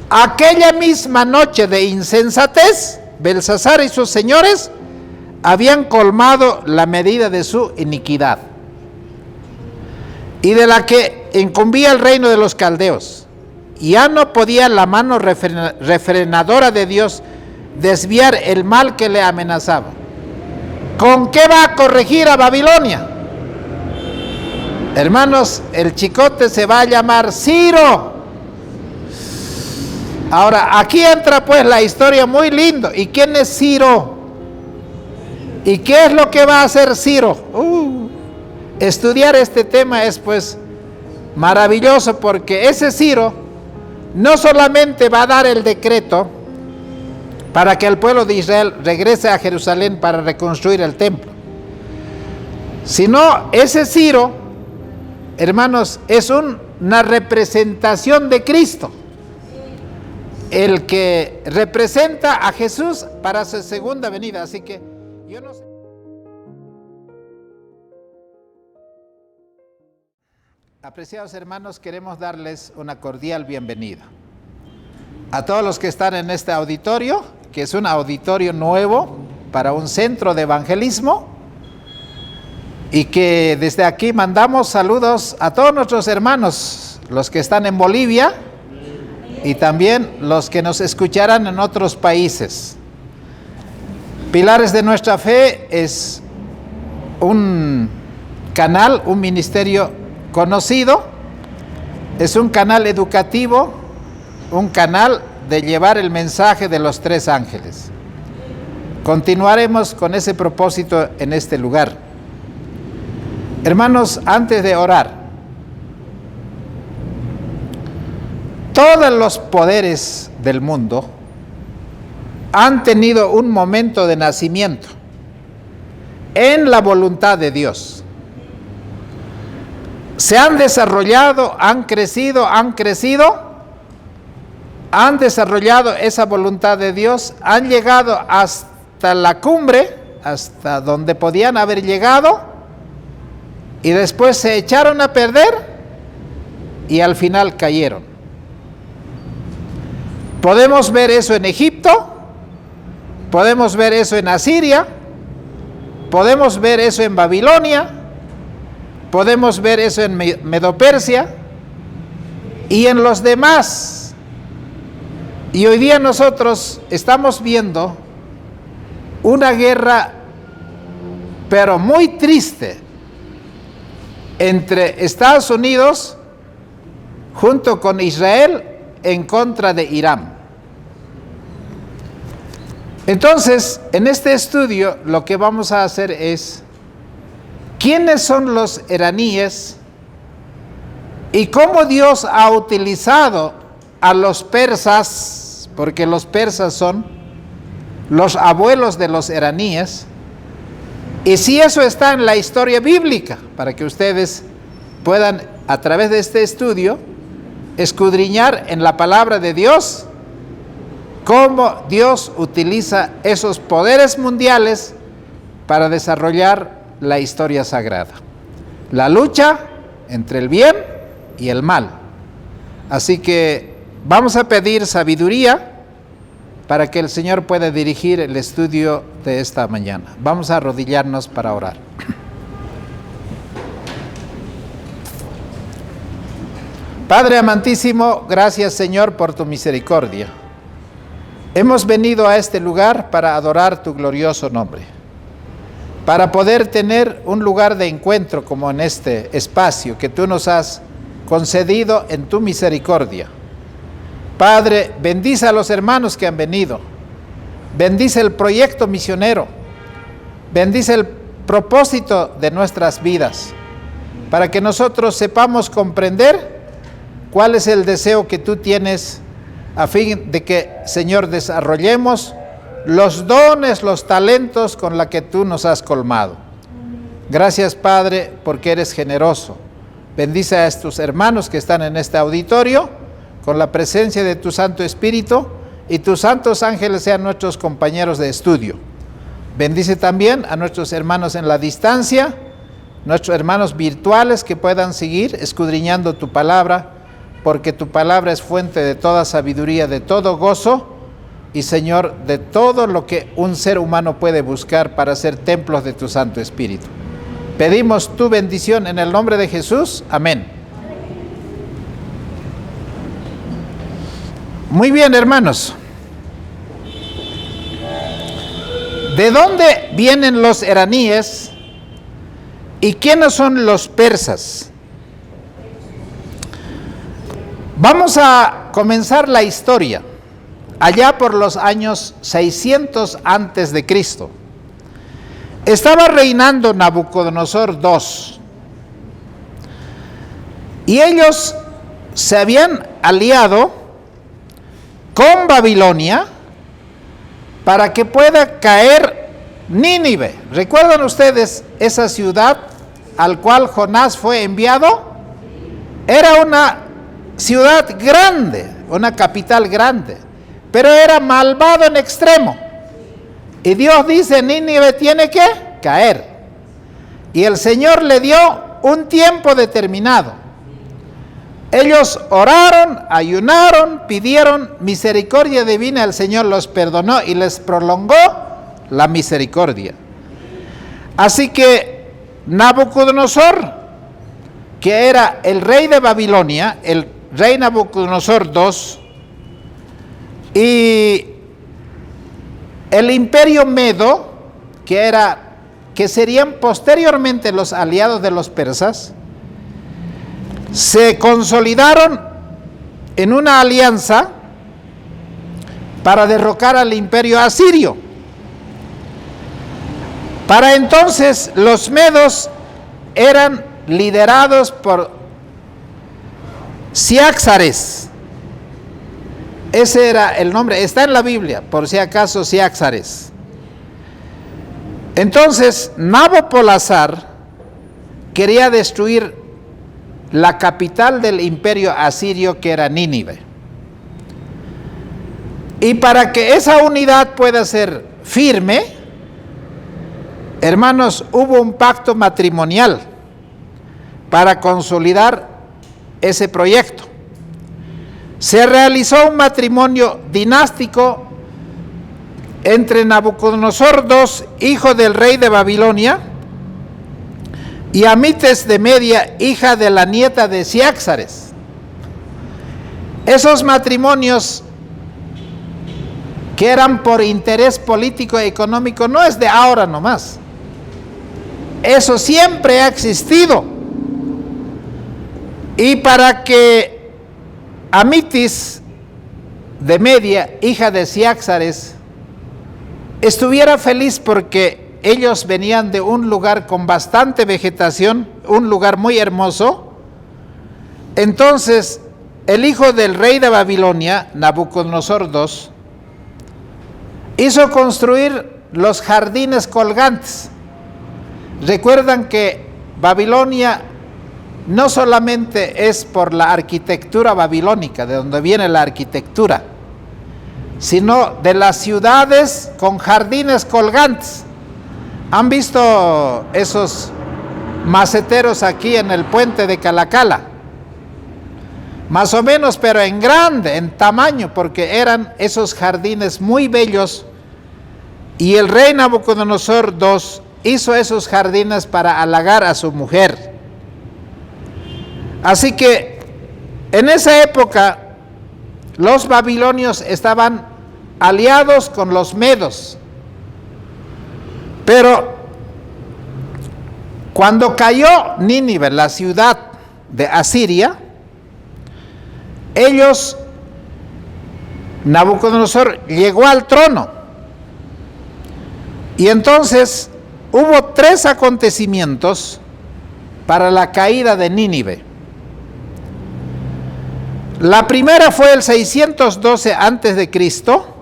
Aquella misma noche de insensatez, Belsasar y sus señores habían colmado la medida de su iniquidad y de la que incumbía el reino de los caldeos. Ya no podía la mano refrenadora de Dios desviar el mal que le amenazaba. ¿Con qué va a corregir a Babilonia? Hermanos, el chicote se va a llamar Ciro. Ahora, aquí entra pues la historia muy lindo. ¿Y quién es Ciro? ¿Y qué es lo que va a hacer Ciro? Estudiar este tema es pues maravilloso, porque ese Ciro no solamente va a dar el decreto para que el pueblo de Israel regrese a Jerusalén para reconstruir el templo, sino ese Ciro, hermanos, es una representación de Cristo, el que representa a Jesús para su segunda venida. Así que yo no sé. Apreciados hermanos, queremos darles una cordial bienvenida a todos los que están en este auditorio, que es un auditorio nuevo para un centro de evangelismo, y que desde aquí mandamos saludos a todos nuestros hermanos, los que están en Bolivia y también los que nos escucharán en otros países. Pilares de Nuestra Fe es un canal, un ministerio conocido, es un canal educativo, un canal de llevar el mensaje de los tres ángeles. Continuaremos con ese propósito en este lugar. Hermanos, antes de orar, todos los poderes del mundo han tenido un momento de nacimiento en la voluntad de Dios. Se han desarrollado, han crecido, han desarrollado esa voluntad de Dios, han llegado hasta la cumbre, hasta donde podían haber llegado, y después se echaron a perder y al final cayeron. Podemos ver eso en Egipto, podemos ver eso en Asiria, podemos ver eso en Babilonia, podemos ver eso en Medo-Persia y en los demás. Y hoy día nosotros estamos viendo una guerra, pero muy triste, entre Estados Unidos junto con Israel en contra de Irán. Entonces, en este estudio lo que vamos a hacer es: ¿quiénes son los iraníes y cómo Dios ha utilizado a los persas? Porque los persas son los abuelos de los iraníes, y si eso está en la historia bíblica, para que ustedes puedan, a través de este estudio, escudriñar en la palabra de Dios cómo Dios utiliza esos poderes mundiales para desarrollar la historia sagrada, la lucha entre el bien y el mal. Así que vamos a pedir sabiduría para que el Señor pueda dirigir el estudio de esta mañana. Vamos a arrodillarnos para orar. Padre amantísimo, gracias Señor por tu misericordia. Hemos venido a este lugar para adorar tu glorioso nombre, para poder tener un lugar de encuentro como en este espacio que tú nos has concedido en tu misericordia. Padre, bendice a los hermanos que han venido, bendice el proyecto misionero, bendice el propósito de nuestras vidas, para que nosotros sepamos comprender cuál es el deseo que tú tienes, a fin de que, Señor, desarrollemos los dones, los talentos con los que tú nos has colmado. Gracias, Padre, porque eres generoso. Bendice a estos hermanos que están en este auditorio, con la presencia de tu Santo Espíritu, y tus santos ángeles sean nuestros compañeros de estudio. Bendice también a nuestros hermanos en la distancia, nuestros hermanos virtuales que puedan seguir escudriñando tu palabra porque tu palabra es fuente de toda sabiduría, de todo gozo y, Señor, de todo lo que un ser humano puede buscar para ser templos de tu Santo Espíritu. Pedimos tu bendición en el nombre de Jesús. Amén. Muy bien, hermanos. ¿De dónde vienen los iraníes y quiénes son los persas? Vamos a comenzar la historia allá por los años 600 antes de Cristo. Estaba reinando Nabucodonosor II y ellos se habían aliado con Babilonia para que pueda caer Nínive. ¿Recuerdan ustedes esa ciudad al cual Jonás fue enviado? Era una ciudad grande, una capital grande, pero era malvado en extremo. Y Dios dice, Nínive tiene que caer. Y el Señor le dio un tiempo determinado. Ellos oraron, ayunaron, pidieron misericordia divina, el Señor los perdonó y les prolongó la misericordia. Así que Nabucodonosor, que era el rey de Babilonia, el rey Nabucodonosor II, y el imperio medo, que serían posteriormente los aliados de los persas, se consolidaron en una alianza para derrocar al imperio asirio. Para entonces los medos eran liderados por Ciáxares. Ese era el nombre, está en la Biblia, por si acaso, Ciáxares. Entonces Nabopolassar quería destruir la capital del imperio asirio, que era Nínive. Y para que esa unidad pueda ser firme, hermanos, hubo un pacto matrimonial para consolidar ese proyecto. Se realizó un matrimonio dinástico entre Nabucodonosor II, hijo del rey de Babilonia, y Amites de Media, hija de la nieta de Ciáxares. Esos matrimonios, que eran por interés político y económico, no es de ahora nomás. Eso siempre ha existido. Y para que Amitis de Media, hija de Ciáxares, estuviera feliz porque ellos venían de un lugar con bastante vegetación, un lugar muy hermoso, entonces el hijo del rey de Babilonia, Nabucodonosor II, hizo construir los jardines colgantes. Recuerdan que Babilonia no solamente es por la arquitectura babilónica, de donde viene la arquitectura, sino de las ciudades con jardines colgantes. ¿Han visto esos maceteros aquí en el puente de Calacala? Más o menos, pero en grande, en tamaño, porque eran esos jardines muy bellos. Y el rey Nabucodonosor II hizo esos jardines para halagar a su mujer. Así que en esa época los babilonios estaban aliados con los medos. Pero cuando cayó Nínive, la ciudad de Asiria, Nabucodonosor llegó al trono. Y entonces hubo 3 acontecimientos para la caída de Nínive. La primera fue el 612 antes de Cristo.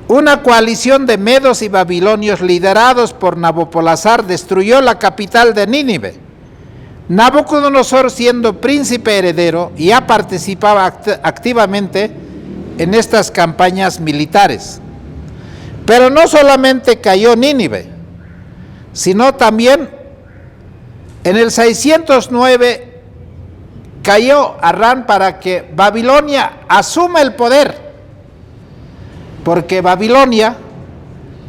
Una coalición de medos y babilonios liderados por Nabopolassar destruyó la capital de Nínive. Nabucodonosor, siendo príncipe heredero, ya participaba activamente en estas campañas militares. Pero no solamente cayó Nínive, sino también en el 609 cayó Harán para que Babilonia asuma el poder, porque Babilonia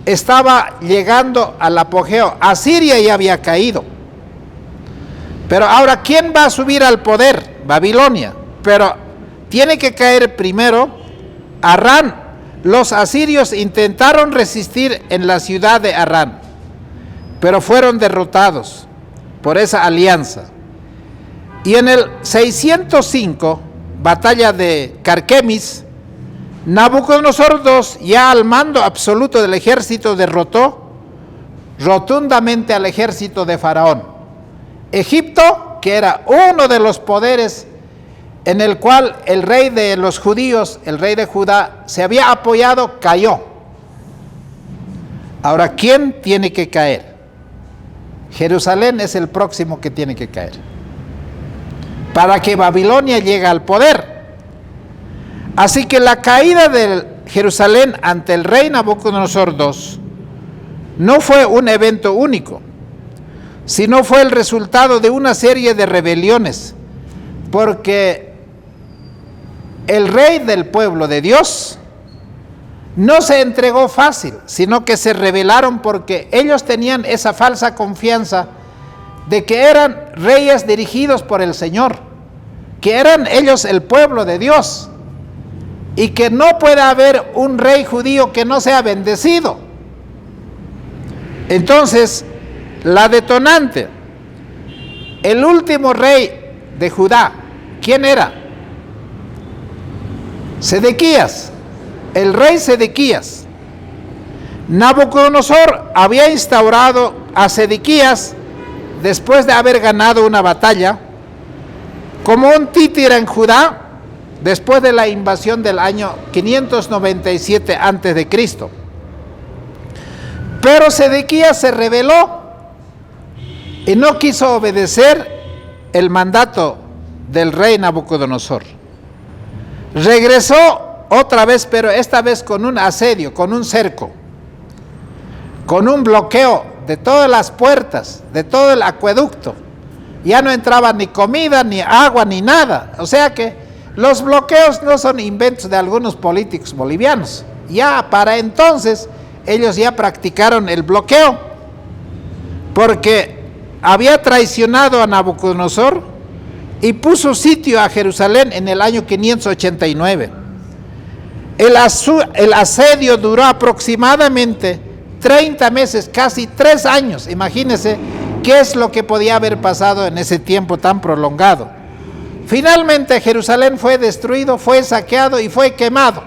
estaba llegando al apogeo. Asiria ya había caído, pero ahora ¿quién va a subir al poder? Babilonia. Pero tiene que caer primero Harán. Los asirios intentaron resistir en la ciudad de Harán, pero fueron derrotados por esa alianza. Y en el 605, batalla de Carquemis, Nabucodonosor II, ya al mando absoluto del ejército, derrotó rotundamente al ejército de Faraón. Egipto, que era uno de los poderes en el cual el rey de los judíos, el rey de Judá, se había apoyado, cayó. Ahora, ¿quién tiene que caer? Jerusalén es el próximo que tiene que caer, para que Babilonia llegue al poder. Así que la caída de Jerusalén ante el rey Nabucodonosor II no fue un evento único, sino fue el resultado de una serie de rebeliones, porque el rey del pueblo de Dios no se entregó fácil, sino que se rebelaron porque ellos tenían esa falsa confianza de que eran reyes dirigidos por el Señor, que eran ellos el pueblo de Dios, y que no puede haber un rey judío que no sea bendecido. Entonces, la detonante, el último rey de Judá, ¿quién era? Sedequías, el rey Sedequías. Nabucodonosor había instaurado a Sedequías, después de haber ganado una batalla, como un títere en Judá, después de la invasión del año 597 a.C. Pero Sedequías se rebeló y no quiso obedecer el mandato del rey Nabucodonosor. Regresó otra vez, pero esta vez con un asedio, con un cerco, con un bloqueo de todas las puertas, de todo el acueducto. Ya no entraba ni comida, ni agua, ni nada. O sea que los bloqueos no son inventos de algunos políticos bolivianos. Ya para entonces ellos ya practicaron el bloqueo, porque había traicionado a Nabucodonosor y puso sitio a Jerusalén en el año 589. El asedio duró aproximadamente 30 meses, casi 3 años. Imagínense qué es lo que podía haber pasado en ese tiempo tan prolongado. Finalmente Jerusalén fue destruido, fue saqueado y fue quemado.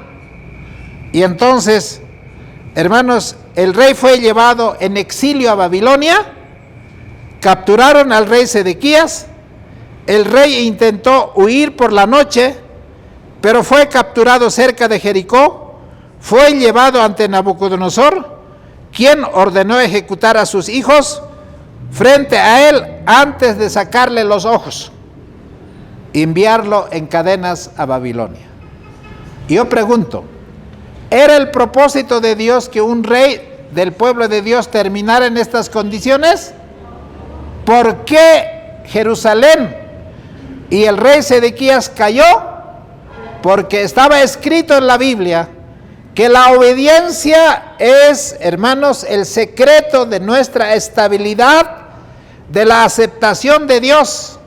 Y entonces, hermanos, el rey fue llevado en exilio a Babilonia, capturaron al rey Sedequías, el rey intentó huir por la noche, pero fue capturado cerca de Jericó, fue llevado ante Nabucodonosor, quien ordenó ejecutar a sus hijos frente a él antes de sacarle los ojos, enviarlo en cadenas a Babilonia. Yo pregunto, ¿era el propósito de Dios que un rey del pueblo de Dios terminara en estas condiciones? ¿Por qué Jerusalén y el rey Sedequías cayó? Porque estaba escrito en la Biblia que la obediencia es, hermanos, el secreto de nuestra estabilidad, de la aceptación de Dios.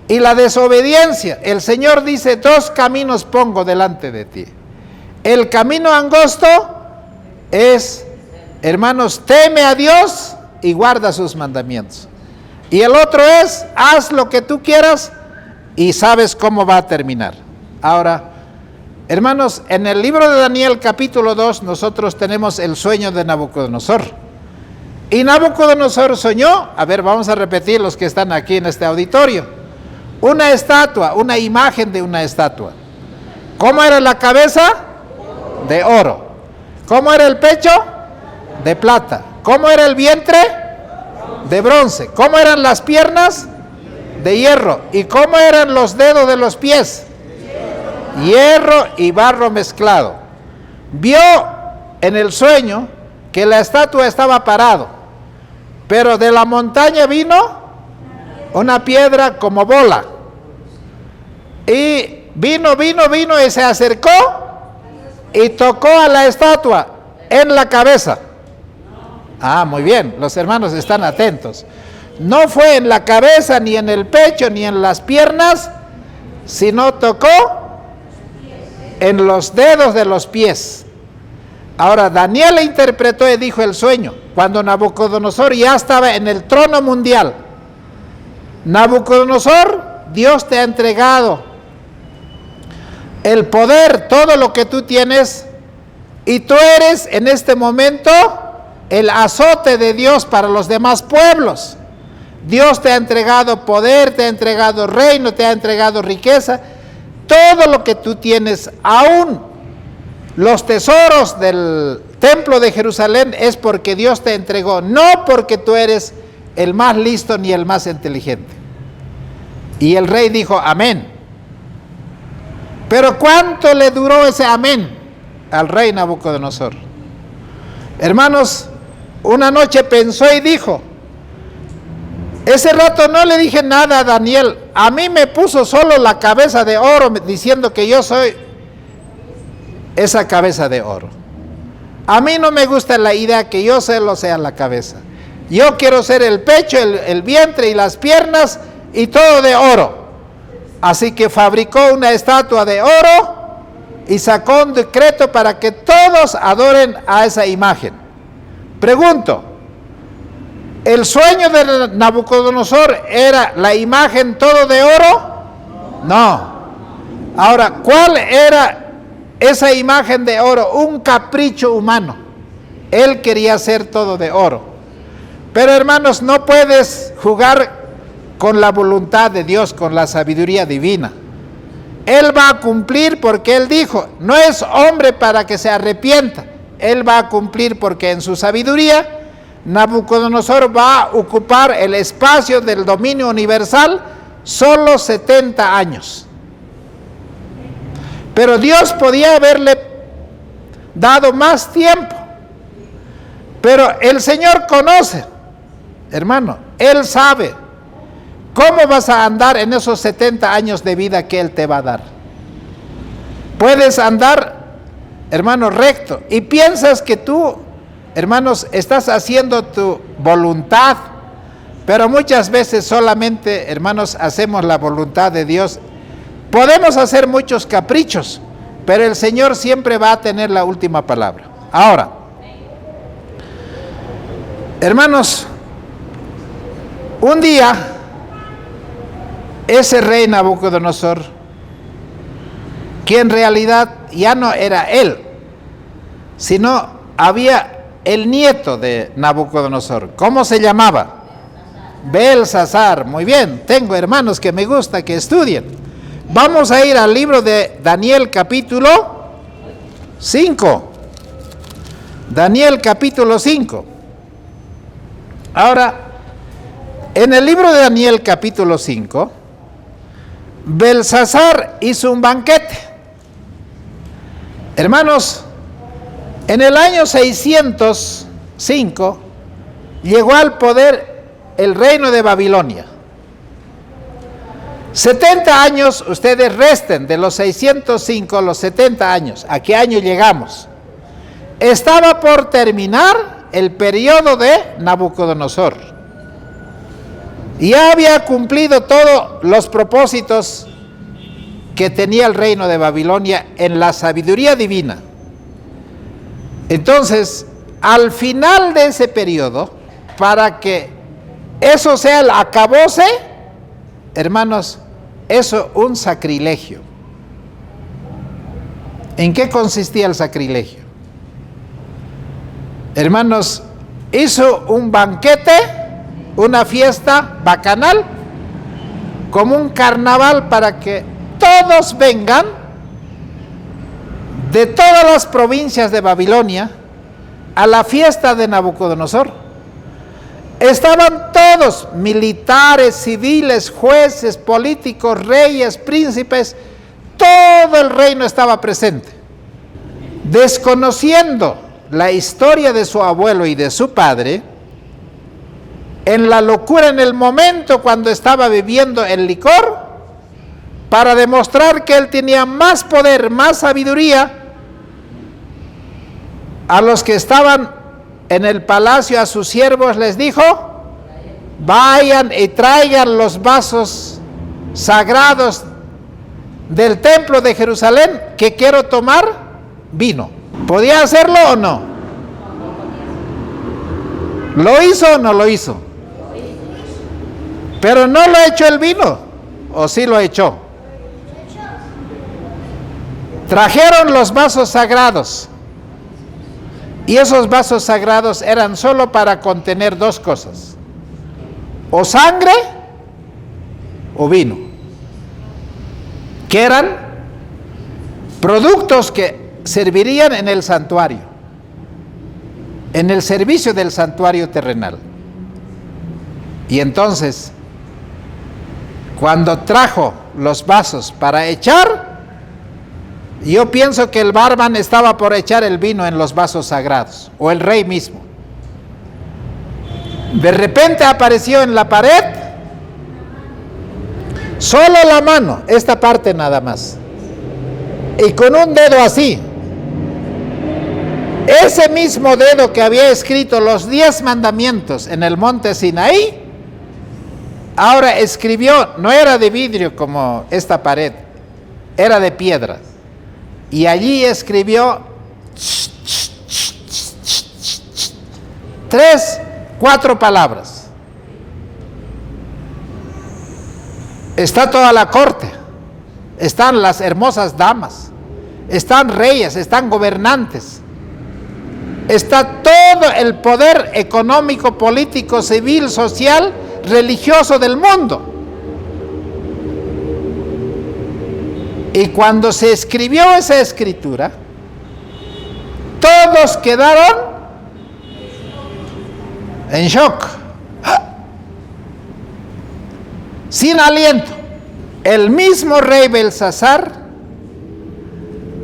Y la desobediencia, el Señor dice, 2 caminos pongo delante de ti. El camino angosto es, hermanos, teme a Dios y guarda sus mandamientos. Y el otro es, haz lo que tú quieras y sabes cómo va a terminar. Ahora, hermanos, en el libro de Daniel capítulo 2 nosotros tenemos el sueño de Nabucodonosor. Y Nabucodonosor soñó, a ver, vamos a repetir los que están aquí en este auditorio, una estatua, una imagen de una estatua. ¿Cómo era la cabeza? De oro. ¿Cómo era el pecho? De plata. ¿Cómo era el vientre? De bronce. ¿Cómo eran las piernas? De hierro. ¿Y cómo eran los dedos de los pies? Hierro y barro mezclado. Vio en el sueño que la estatua estaba parado, pero de la montaña vino una piedra como bola. Y vino y se acercó y tocó a la estatua en la cabeza. Ah, muy bien, los hermanos están atentos. No fue en la cabeza, ni en el pecho, ni en las piernas, sino tocó en los dedos de los pies. Ahora, Daniel interpretó y dijo el sueño, cuando Nabucodonosor ya estaba en el trono mundial. Nabucodonosor, Dios te ha entregado el poder, todo lo que tú tienes, y tú eres en este momento el azote de Dios para los demás pueblos. Dios te ha entregado poder, te ha entregado reino, te ha entregado riqueza, todo lo que tú tienes, aún los tesoros del templo de Jerusalén, es porque Dios te entregó, no porque tú eres el más listo ni el más inteligente. Y el rey dijo amén. Pero ¿cuánto le duró ese amén al rey Nabucodonosor? Hermanos, una noche pensó y dijo, ese rato no le dije nada a Daniel, a mí me puso solo la cabeza de oro diciendo que yo soy esa cabeza de oro. A mí no me gusta la idea que yo solo sea la cabeza. Yo quiero ser el pecho, el vientre y las piernas y todo de oro. Así que fabricó una estatua de oro y sacó un decreto para que todos adoren a esa imagen. Pregunto, ¿el sueño de Nabucodonosor era la imagen todo de oro? No. Ahora, ¿cuál era esa imagen de oro? Un capricho humano. Él quería hacer todo de oro. Pero hermanos, no puedes jugar con la voluntad de Dios, con la sabiduría divina. Él va a cumplir porque Él dijo, no es hombre para que se arrepienta. Él va a cumplir porque en su sabiduría Nabucodonosor va a ocupar el espacio del dominio universal solo 70 años. Pero Dios podía haberle dado más tiempo. Pero el Señor conoce, hermano, Él sabe cómo vas a andar en esos 70 años de vida que Él te va a dar. Puedes andar, hermano, recto, y piensas que tú, hermanos, estás haciendo tu voluntad, pero muchas veces solamente, hermanos, hacemos la voluntad de Dios. Podemos hacer muchos caprichos, pero el Señor siempre va a tener la última palabra. Ahora, hermanos, un día, ese rey Nabucodonosor, que en realidad ya no era él, sino había el nieto de Nabucodonosor. ¿Cómo se llamaba? Belsasar. Muy bien, tengo hermanos que me gusta que estudien. Vamos a ir al libro de Daniel capítulo 5. Daniel capítulo 5. Ahora, en el libro de Daniel capítulo 5, Belsasar hizo un banquete. Hermanos, en el año 605 llegó al poder el reino de Babilonia. 70 años, ustedes resten de los 605 los 70 años. ¿A qué año llegamos? Estaba por terminar el periodo de Nabucodonosor. Ya había cumplido todos los propósitos que tenía el reino de Babilonia en la sabiduría divina. Entonces, al final de ese periodo, para que eso sea el acabose, hermanos, eso un sacrilegio. ¿En qué consistía el sacrilegio? Hermanos, hizo un banquete, una fiesta bacanal, como un carnaval para que todos vengan de todas las provincias de Babilonia a la fiesta de Nabucodonosor. Estaban todos, militares, civiles, jueces, políticos, reyes, príncipes, todo el reino estaba presente. Desconociendo la historia de su abuelo y de su padre, en la locura, en el momento cuando estaba bebiendo el licor, para demostrar que él tenía más poder, más sabiduría, a los que estaban en el palacio, a sus siervos les dijo: vayan y traigan los vasos sagrados del templo de Jerusalén, que quiero tomar vino. ¿Podía hacerlo o no? ¿Lo hizo o no lo hizo? Pero no lo echó el vino, ¿o sí lo echó? Trajeron los vasos sagrados, y esos vasos sagrados eran solo para contener dos cosas: o sangre o vino, que eran productos que servirían en el santuario, en el servicio del santuario terrenal. Y entonces, cuando trajo los vasos para echar, yo pienso que el barbán estaba por echar el vino en los vasos sagrados, o el rey mismo. De repente apareció en la pared solo la mano, esta parte nada más, y con un dedo así. Ese mismo dedo que había escrito los 10 mandamientos en el monte Sinaí, ahora escribió, no era de vidrio como esta pared, era de piedra. Y allí escribió 4 palabras. Está toda la corte, están las hermosas damas, están reyes, están gobernantes, está todo el poder económico, político, civil, social, religioso del mundo. Y cuando se escribió esa escritura, todos quedaron en shock, sin aliento. El mismo rey Belsasar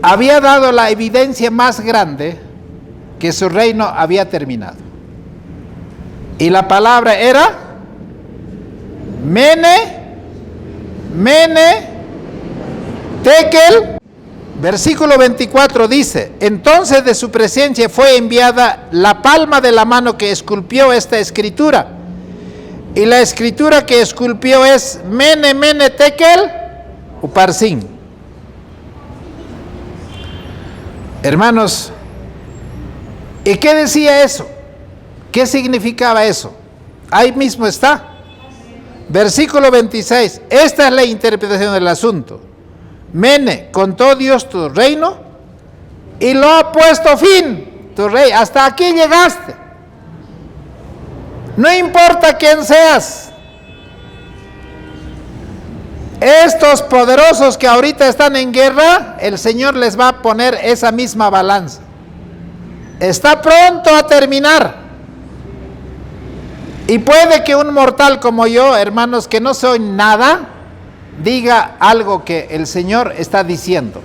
había dado la evidencia más grande que su reino había terminado. Y la palabra era Mene, Tekel. Versículo 24 dice: entonces de su presencia fue enviada la palma de la mano que esculpió esta escritura. Y la escritura que esculpió es Mene, Tekel, Uparsin. Hermanos, ¿y qué decía eso? ¿Qué significaba eso? Ahí mismo está. Versículo 26. Esta es la interpretación del asunto. Mene, contó Dios tu reino y lo ha puesto fin, tu rey. Hasta aquí llegaste. No importa quién seas. Estos poderosos que ahorita están en guerra, el Señor les va a poner esa misma balanza. Está pronto a terminar. Y puede que un mortal como yo, hermanos, que no soy nada, diga algo que el Señor está diciendo.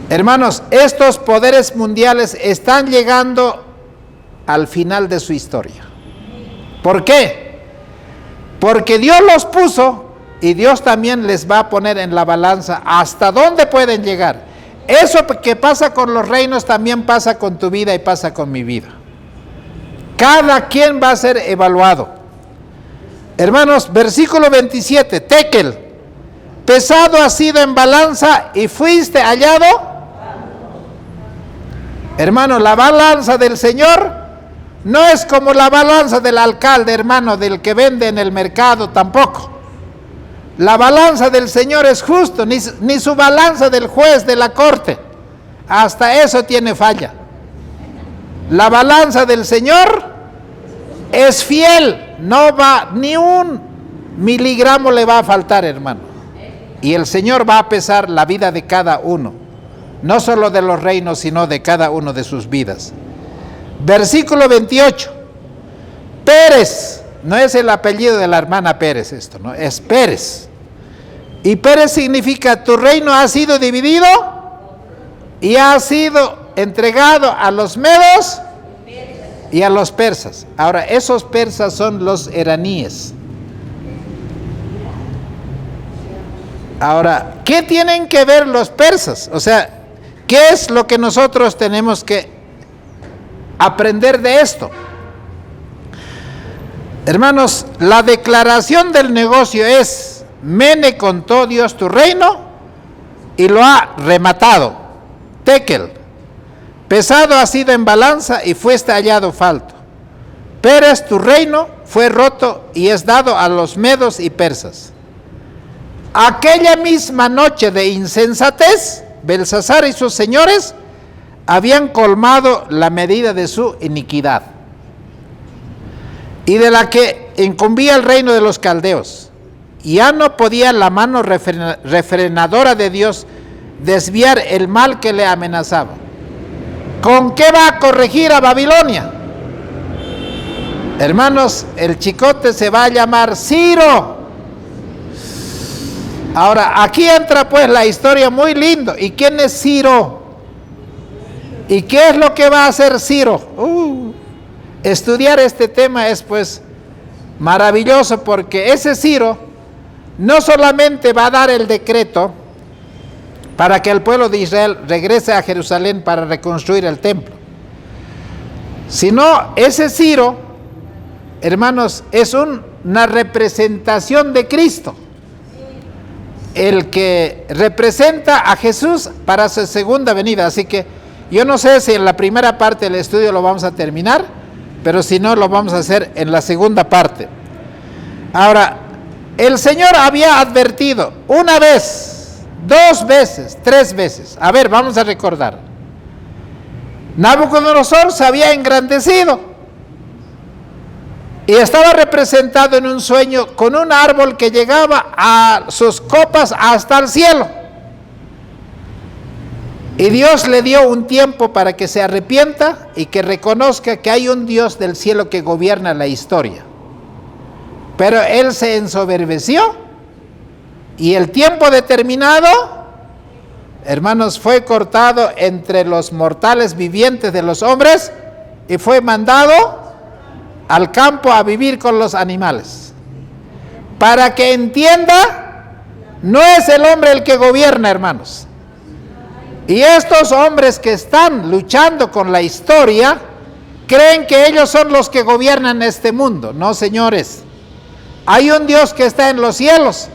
Hermanos, estos poderes mundiales están llegando al final de su historia. ¿Por qué? Porque Dios los puso y Dios también les va a poner en la balanza hasta dónde pueden llegar. Eso que pasa con los reinos también pasa con tu vida y pasa con mi vida. Cada quien va a ser evaluado. Hermanos, versículo 27, Tekel, pesado has sido en balanza y fuiste hallado. Hermano, la balanza del Señor no es como la balanza del alcalde, hermano, del que vende en el mercado, tampoco. La balanza del Señor es justo, ni su balanza del juez de la corte. Hasta eso tiene falla. La balanza del Señor es fiel, no va, ni un miligramo le va a faltar, hermano. Y el Señor va a pesar la vida de cada uno, no solo de los reinos, sino de cada uno de sus vidas. Versículo 28. Pérez, no es el apellido de la hermana Pérez esto, ¿no? Es Pérez. Y Pérez significa tu reino ha sido dividido y ha sido entregado a los medos y a los persas. Ahora, esos persas son los iraníes. Ahora, ¿qué tienen que ver los persas? O sea, ¿qué es lo que nosotros tenemos que aprender de esto? Hermanos, la declaración del negocio es: Mene contó Dios tu reino y lo ha rematado. Tekel, pesado ha sido en balanza y fuiste hallado falto. Peres, tu reino fue roto y es dado a los medos y persas. Aquella misma noche de insensatez, Belsasar y sus señores habían colmado la medida de su iniquidad y de la que incumbía el reino de los caldeos. Ya no podía la mano refrenadora de Dios desviar el mal que le amenazaba. ¿Con qué va a corregir a Babilonia? Hermanos, el chicote se va a llamar Ciro. Ahora, aquí entra pues la historia muy lindo. ¿Y quién es Ciro? ¿Y qué es lo que va a hacer Ciro? Estudiar este tema es pues maravilloso, porque ese Ciro no solamente va a dar el decreto para que el pueblo de Israel regrese a Jerusalén para reconstruir el templo, sino ese Ciro, hermanos, es una representación de Cristo, el que representa a Jesús para su segunda venida. Así que yo no sé si en la primera parte del estudio lo vamos a terminar, pero si no, lo vamos a hacer en la segunda parte. Ahora, el Señor había advertido una vez, 2 veces, 3 veces. A ver, vamos a recordar. Nabucodonosor se había engrandecido y estaba representado en un sueño con un árbol que llegaba a sus copas hasta el cielo. Y Dios le dio un tiempo para que se arrepienta y que reconozca que hay un Dios del cielo que gobierna la historia. Pero él se ensoberbeció y el tiempo determinado, hermanos, fue cortado entre los mortales vivientes de los hombres y fue mandado al campo a vivir con los animales. Para que entienda, no es el hombre el que gobierna, hermanos. Y estos hombres que están luchando con la historia creen que ellos son los que gobiernan este mundo. No, señores. Hay un Dios que está en los cielos.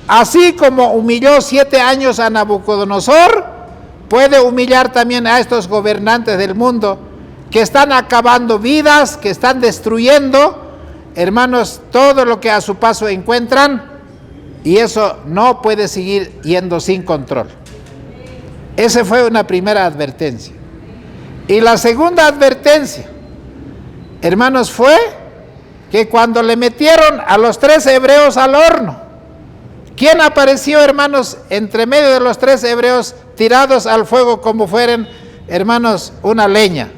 Así como humilló 7 años a Nabucodonosor, puede humillar también a estos gobernantes del mundo que están acabando vidas, que están destruyendo, hermanos, todo lo que a su paso encuentran, y eso no puede seguir yendo sin control. Esa fue una primera advertencia. Y la segunda advertencia, hermanos, fue que cuando le metieron a los 3 hebreos al horno, ¿quién apareció, hermanos, entre medio de los 3 hebreos tirados al fuego como fueran, hermanos, una leña?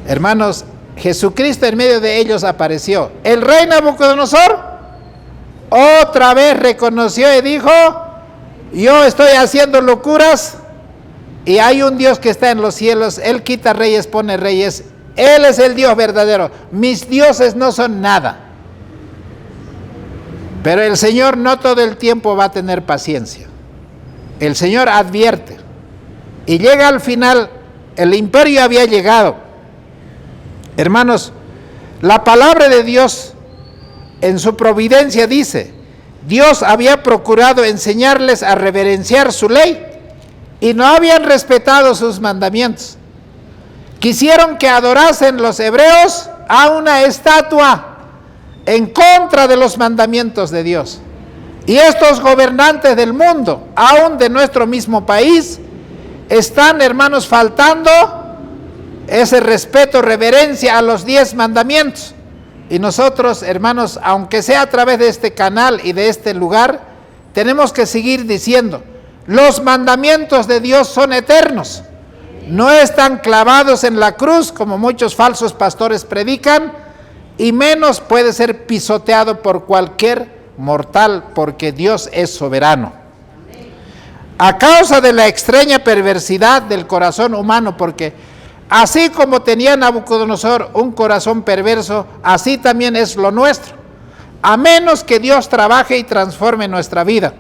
Hermanos, Jesucristo en medio de ellos apareció. El rey Nabucodonosor otra vez reconoció y dijo: yo estoy haciendo locuras y hay un Dios que está en los cielos. Él quita reyes, pone reyes. Él es el Dios verdadero. Mis dioses no son nada. Pero el Señor no todo el tiempo va a tener paciencia. El Señor advierte. Y llega al final, el imperio había llegado. Hermanos, la palabra de Dios en su providencia dice: Dios había procurado enseñarles a reverenciar su ley y no habían respetado sus mandamientos. Quisieron que adorasen los hebreos a una estatua en contra de los mandamientos de Dios. Y estos gobernantes del mundo, aún de nuestro mismo país, están, hermanos, faltando ese respeto, reverencia a los 10 mandamientos. Y nosotros, hermanos, aunque sea a través de este canal y de este lugar, tenemos que seguir diciendo: los mandamientos de Dios son eternos. No están clavados en la cruz como muchos falsos pastores predican, y menos puede ser pisoteado por cualquier mortal, porque Dios es soberano. A causa de la extraña perversidad del corazón humano, porque así como tenía Nabucodonosor un corazón perverso, así también es lo nuestro, a menos que Dios trabaje y transforme nuestra vida.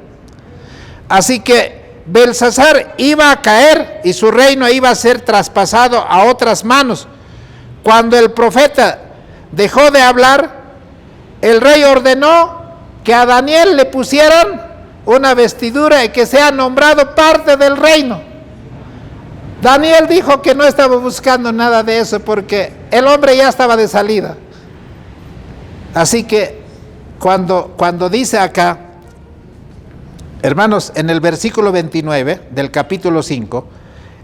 Así que Belsasar iba a caer y su reino iba a ser traspasado a otras manos. Cuando el profeta dejó de hablar, el rey ordenó que a Daniel le pusieran una vestidura y que sea nombrado parte del reino. Daniel dijo que no estaba buscando nada de eso porque el hombre ya estaba de salida. Así que cuando dice acá, hermanos, en el versículo 29 del capítulo 5,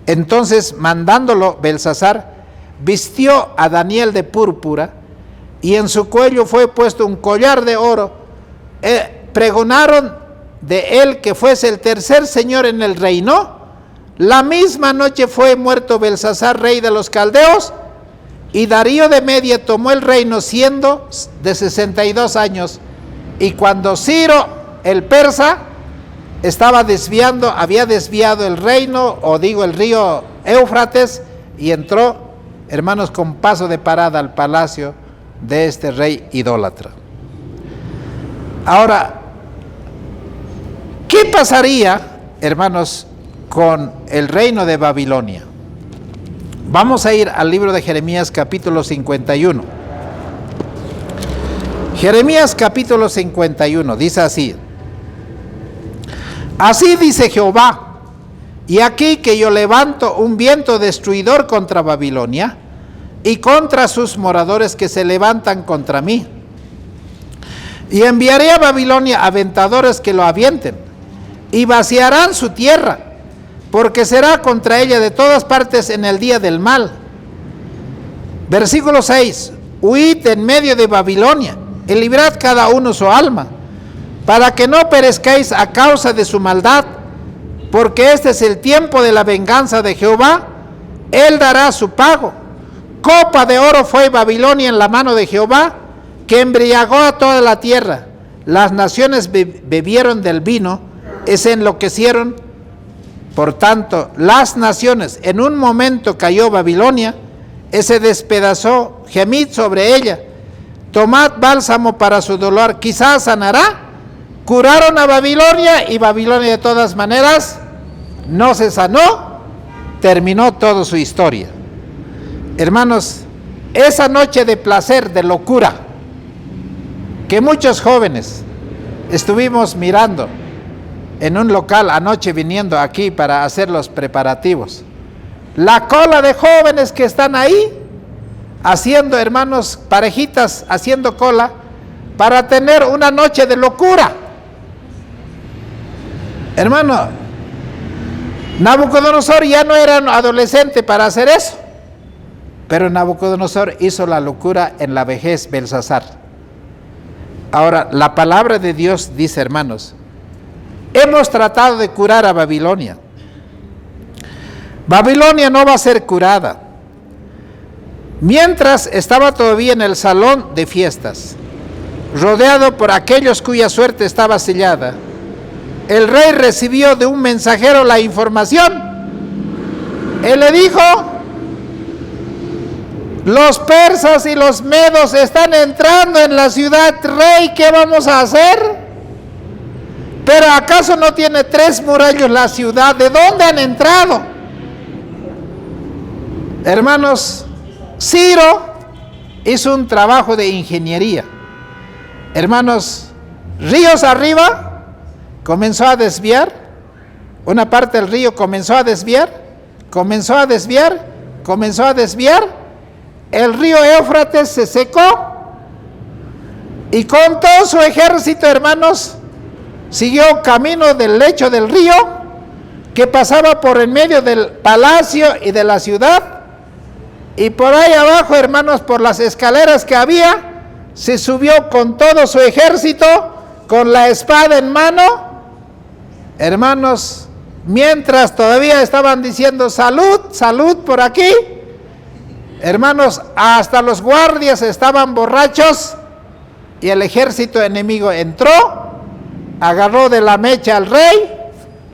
entonces mandándolo Belsasar, vistió a Daniel de púrpura y en su cuello fue puesto un collar de oro. Pregonaron de él que fuese el tercer señor en el reino. La misma noche fue muerto Belsasar, rey de los caldeos, y Darío de Media tomó el reino siendo de 62 años. Y cuando Ciro el persa había desviado el reino, el río Éufrates, y entró, hermanos, con paso de parada al palacio de este rey idólatra. Ahora, ¿qué pasaría, hermanos, con el reino de Babilonia? Vamos a ir al libro de Jeremías capítulo 51. Jeremías capítulo 51 dice así: así dice Jehová, y aquí que yo levanto un viento destruidor contra Babilonia y contra sus moradores que se levantan contra mí, y enviaré a Babilonia aventadores que lo avienten y vaciarán su tierra, porque será contra ella de todas partes en el día del mal. Versículo 6: huid en medio de Babilonia y librad cada uno su alma, para que no perezcáis a causa de su maldad, porque este es el tiempo de la venganza de Jehová, él dará su pago. Copa de oro fue Babilonia en la mano de Jehová, que embriagó a toda la tierra. Las naciones bebieron del vino y se enloquecieron. Por tanto, las naciones, en un momento cayó Babilonia, y se despedazó, gemid sobre ella, tomad bálsamo para su dolor, quizás sanará. Curaron a Babilonia, y Babilonia de todas maneras no se sanó, terminó toda su historia. Hermanos, esa noche de placer, de locura, que muchos jóvenes estuvimos mirando en un local anoche viniendo aquí para hacer los preparativos, la cola de jóvenes que están ahí haciendo, hermanos, parejitas haciendo cola para tener una noche de locura. Hermano, Nabucodonosor ya no era un adolescente para hacer eso, pero Nabucodonosor hizo la locura en la vejez Belsasar. Ahora, la palabra de Dios dice, hermanos, hemos tratado de curar a Babilonia. Babilonia no va a ser curada. Mientras estaba todavía en el salón de fiestas, rodeado por aquellos cuya suerte estaba sellada, el rey recibió de un mensajero la información. Él le dijo: los persas y los medos están entrando en la ciudad, rey, ¿qué vamos a hacer? ¿Pero acaso no tiene 3 murallas la ciudad? ¿De dónde han entrado? Hermanos, Ciro hizo un trabajo de ingeniería. Hermanos, ríos arriba comenzó a desviar, una parte del río comenzó a desviar, el río Éufrates se secó, y con todo su ejército, hermanos, siguió camino del lecho del río, que pasaba por en medio del palacio y de la ciudad, y por ahí abajo, hermanos, por las escaleras que había, se subió con todo su ejército, con la espada en mano. Hermanos, mientras todavía estaban diciendo salud, salud por aquí, hermanos, hasta los guardias estaban borrachos, y el ejército enemigo entró, agarró de la mecha al rey,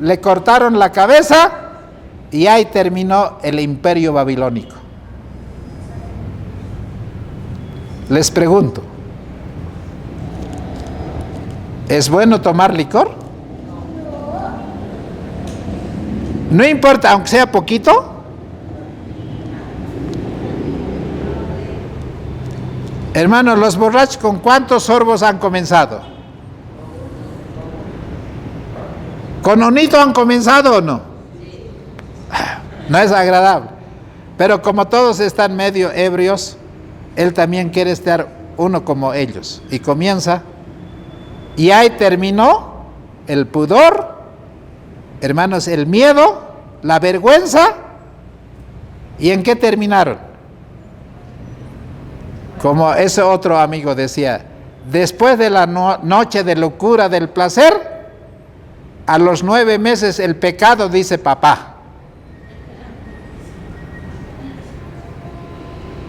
le cortaron la cabeza, y ahí terminó el imperio babilónico. Les pregunto, ¿es bueno tomar licor? No importa, aunque sea poquito. Hermanos, los borrachos, ¿con cuántos sorbos han comenzado? ¿Con unito han comenzado o no? No es agradable. Pero como todos están medio ebrios, él también quiere estar uno como ellos. Y comienza, y ahí terminó el pudor, hermanos, el miedo, la vergüenza. ¿Y en qué terminaron? Como ese otro amigo decía, después de la noche de locura del placer, a los 9 meses el pecado dice papá.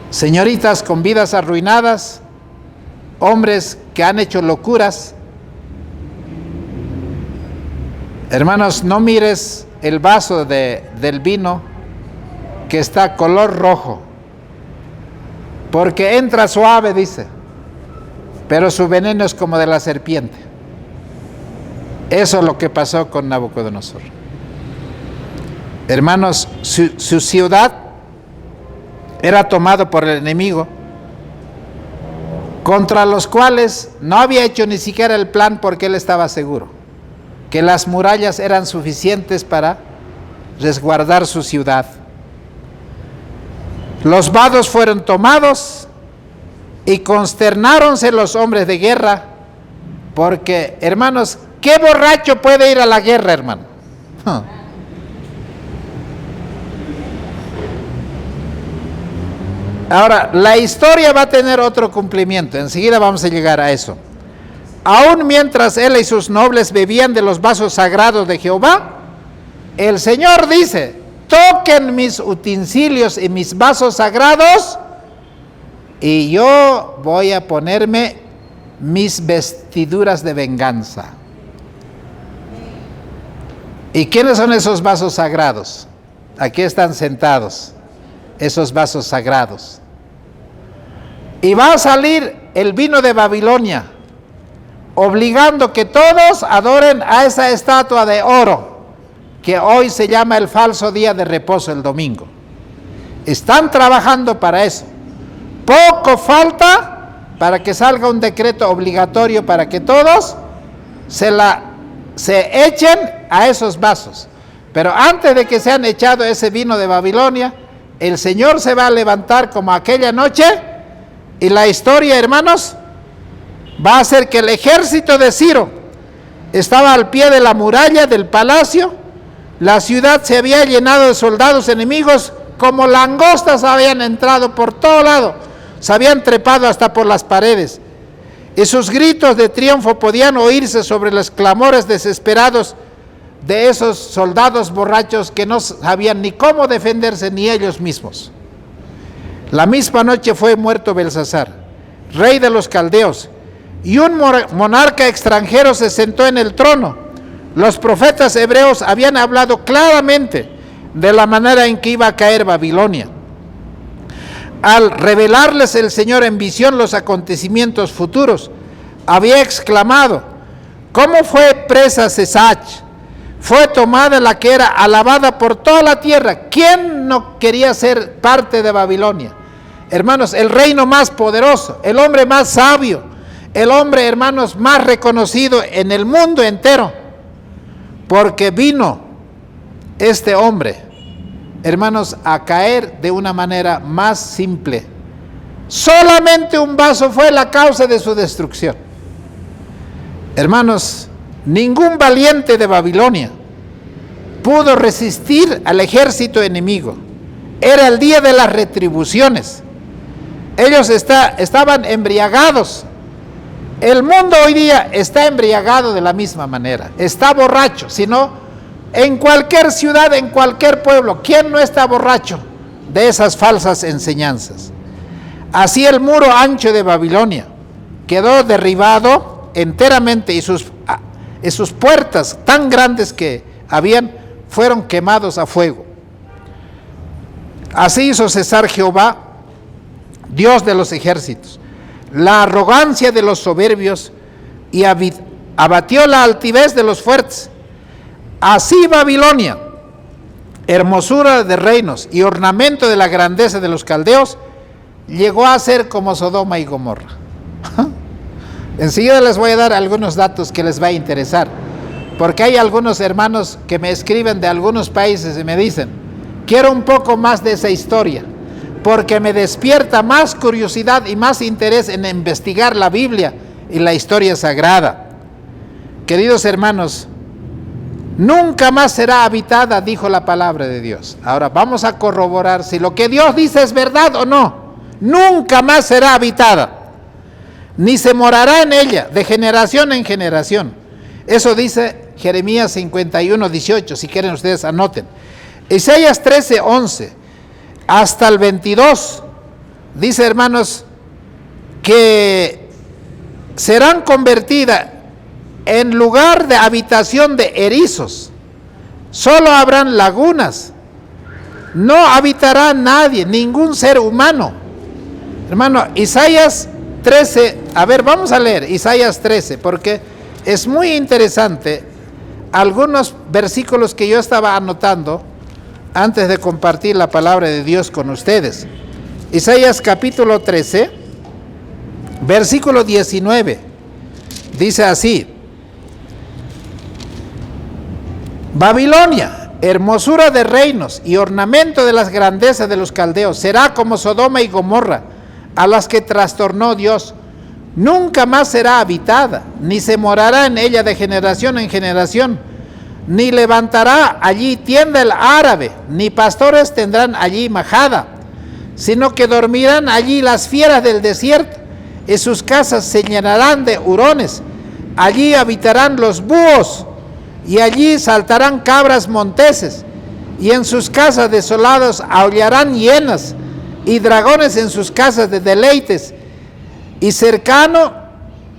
Señoritas con vidas arruinadas, hombres que han hecho locuras. Hermanos, no mires el vaso del vino que está color rojo, porque entra suave, dice, pero su veneno es como de la serpiente. Eso es lo que pasó con Nabucodonosor. Hermanos, su ciudad era tomado por el enemigo, contra los cuales no había hecho ni siquiera el plan, porque él estaba seguro que las murallas eran suficientes para resguardar su ciudad. Los vados fueron tomados y consternáronse los hombres de guerra, porque, hermanos, ¿qué borracho puede ir a la guerra, hermano? Ahora, la historia va a tener otro cumplimiento, enseguida vamos a llegar a eso. Aún mientras él y sus nobles bebían de los vasos sagrados de Jehová, el Señor dice, toquen mis utensilios y mis vasos sagrados, y yo voy a ponerme mis vestiduras de venganza. ¿Y quiénes son esos vasos sagrados? Aquí están sentados esos vasos sagrados. Y va a salir el vino de Babilonia, obligando que todos adoren a esa estatua de oro, que hoy se llama el falso día de reposo, el domingo. Están trabajando para eso. Poco falta para que salga un decreto obligatorio para que todos se echen a esos vasos. Pero antes de que se han echado ese vino de Babilonia, el Señor se va a levantar como aquella noche, y la historia, hermanos, va a hacer que el ejército de Ciro estaba al pie de la muralla del palacio. La ciudad se había llenado de soldados enemigos, como langostas habían entrado por todo lado, se habían trepado hasta por las paredes, y sus gritos de triunfo podían oírse sobre los clamores desesperados de esos soldados borrachos que no sabían ni cómo defenderse ni ellos mismos. La misma noche fue muerto Belsasar, rey de los caldeos, y un monarca extranjero se sentó en el trono. Los profetas hebreos habían hablado claramente de la manera en que iba a caer Babilonia. Al revelarles el Señor en visión los acontecimientos futuros, había exclamado, ¿cómo fue presa Sesach? Fue tomada la que era alabada por toda la tierra. ¿Quién no quería ser parte de Babilonia? Hermanos, el reino más poderoso, el hombre más sabio, el hombre, hermanos, más reconocido en el mundo entero, porque vino este hombre, hermanos, a caer de una manera más simple. Solamente un vaso fue la causa de su destrucción. Hermanos, ningún valiente de Babilonia pudo resistir al ejército enemigo. Era el día de las retribuciones. Ellos estaban embriagados. El mundo hoy día está embriagado de la misma manera. Está borracho. Si no, en cualquier ciudad, en cualquier pueblo, ¿quién no está borracho de esas falsas enseñanzas? Así el muro ancho de Babilonia quedó derribado enteramente, y sus puertas tan grandes que habían fueron quemados a fuego. Así hizo cesar Jehová, Dios de los ejércitos, la arrogancia de los soberbios, y abatió la altivez de los fuertes. Así Babilonia hermosura de reinos y ornamento de la grandeza de los caldeos, llegó a ser como Sodoma y Gomorra. Enseguida les voy a dar algunos datos que les va a interesar, porque hay algunos hermanos que me escriben de algunos países y me dicen, quiero un poco más de esa historia, porque me despierta más curiosidad y más interés en investigar la Biblia y la historia sagrada. Queridos hermanos, nunca más será habitada, dijo la palabra de Dios. Ahora vamos a corroborar si lo que Dios dice es verdad o no. Nunca más será habitada, ni se morará en ella de generación en generación. Eso dice Jeremías 51, 18, si quieren ustedes anoten. Isaías 13, 11 hasta el 22, dice, hermanos, que serán convertidas en lugar de habitación de erizos, solo habrán lagunas, no habitará nadie, ningún ser humano. Hermano, Isaías 13, a ver, vamos a leer Isaías 13, porque es muy interesante algunos versículos que yo estaba anotando antes de compartir la palabra de Dios con ustedes. Isaías capítulo 13, versículo 19, dice así: Babilonia, hermosura de reinos y ornamento de las grandezas de los caldeos, será como Sodoma y Gomorra, a las que trastornó Dios. Nunca más será habitada, ni se morará en ella de generación en generación, ni levantará allí tienda el árabe, ni pastores tendrán allí majada, sino que dormirán allí las fieras del desierto, y sus casas se llenarán de hurones. Allí habitarán los búhos, y allí saltarán cabras monteses, y en sus casas desoladas aullarán hienas, y dragones en sus casas de deleites. Y cercano